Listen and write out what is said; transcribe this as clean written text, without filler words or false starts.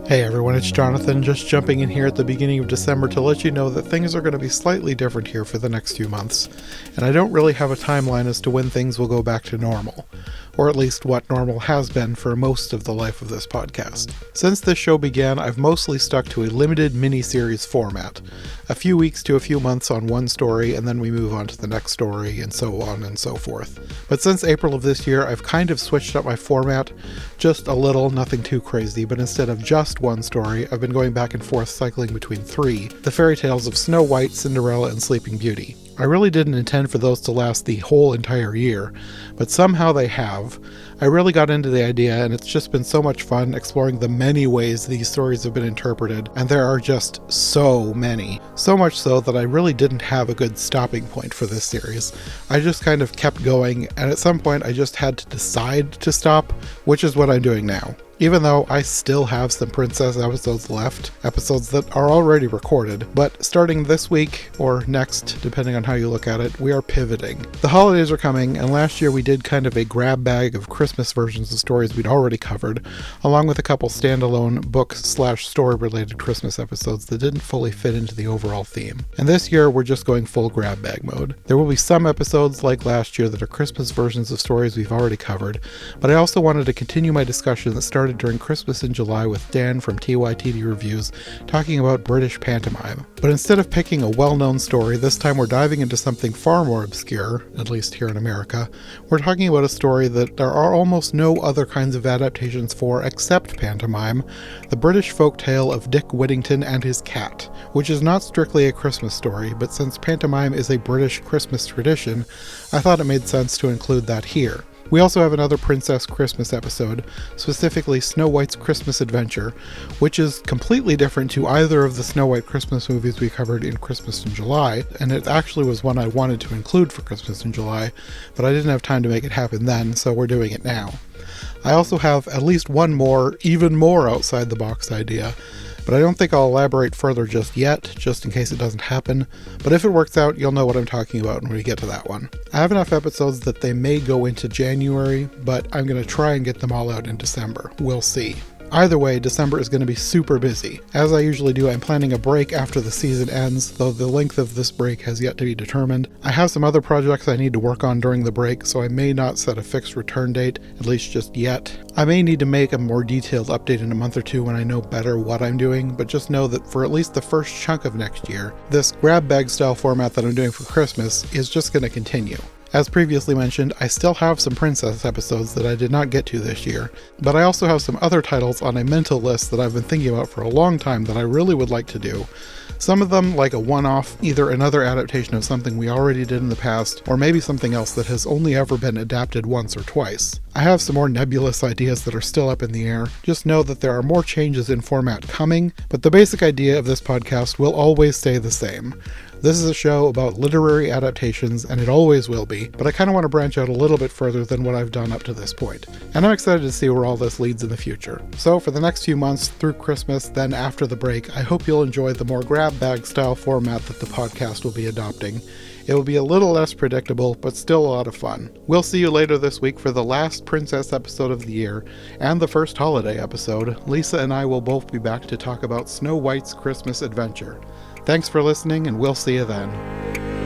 Hey everyone, it's Jonathan, just jumping in here at the beginning of December to let you know that things are going to be slightly different here for the next few months, and I don't really have a timeline as to when things will go back to normal, or at least what normal has been for most of the life of this podcast. Since this show began, I've mostly stuck to a limited mini-series format, a few weeks to a few months on one story, and then we move on to the next story, and so on and so forth. But since April of this year, I've kind of switched up my format, just a little, nothing too crazy, but instead of just one story, I've been going back and forth cycling between three, the fairy tales of Snow White, Cinderella, and Sleeping Beauty. I really didn't intend for those to last the whole entire year, but somehow they have. I really got into the idea, and it's just been so much fun exploring the many ways these stories have been interpreted, and there are just so many. So much so that I really didn't have a good stopping point for this series. I just kind of kept going, and at some point I just had to decide to stop, which is what I'm doing now. Even though I still have some Princess episodes left, episodes that are already recorded, but starting this week, or next, depending on how you look at it, we are pivoting. The holidays are coming, and last year we did kind of a grab bag of Christmas versions of stories we'd already covered, along with a couple standalone book/story related Christmas episodes that didn't fully fit into the overall theme. And this year we're just going full grab bag mode. There will be some episodes like last year that are Christmas versions of stories we've already covered, but I also wanted to continue my discussion that started during Christmas in July with Dan from TYTD Reviews talking about British pantomime. But instead of picking a well-known story, this time we're diving into something far more obscure, at least here in America. We're talking about a story that there are almost no other kinds of adaptations for except pantomime, the British folk tale of Dick Whittington and his cat, which is not strictly a Christmas story, but since pantomime is a British Christmas tradition, I thought it made sense to include that here. We also have another Princess Christmas episode, specifically Snow White's Christmas Adventure, which is completely different to either of the Snow White Christmas movies we covered in Christmas in July, and it actually was one I wanted to include for Christmas in July, but I didn't have time to make it happen then, so we're doing it now. I also have at least one more, even more outside the box idea, but I don't think I'll elaborate further just yet, just in case it doesn't happen, but if it works out, you'll know what I'm talking about when we get to that one. I have enough episodes that they may go into January, but I'm going to try and get them all out in December. We'll see. Either way, December is going to be super busy. As I usually do, I'm planning a break after the season ends, though the length of this break has yet to be determined. I have some other projects I need to work on during the break, so I may not set a fixed return date, at least just yet. I may need to make a more detailed update in a month or two when I know better what I'm doing, but just know that for at least the first chunk of next year, this grab bag style format that I'm doing for Christmas is just going to continue. As previously mentioned, I still have some Princess episodes that I did not get to this year, but I also have some other titles on a mental list that I've been thinking about for a long time that I really would like to do. Some of them like a one-off, either another adaptation of something we already did in the past, or maybe something else that has only ever been adapted once or twice. I have some more nebulous ideas that are still up in the air. Just know that there are more changes in format coming, but the basic idea of this podcast will always stay the same. This is a show about literary adaptations, and it always will be, but I kind of want to branch out a little bit further than what I've done up to this point. And I'm excited to see where all this leads in the future. So for the next few months, through Christmas, then after the break, I hope you'll enjoy the more grab bag style format that the podcast will be adopting. It will be a little less predictable, but still a lot of fun. We'll see you later this week for the last Princess episode of the year, and the first holiday episode. Lisa and I will both be back to talk about Snow White's Christmas Adventure. Thanks for listening, and we'll see you then.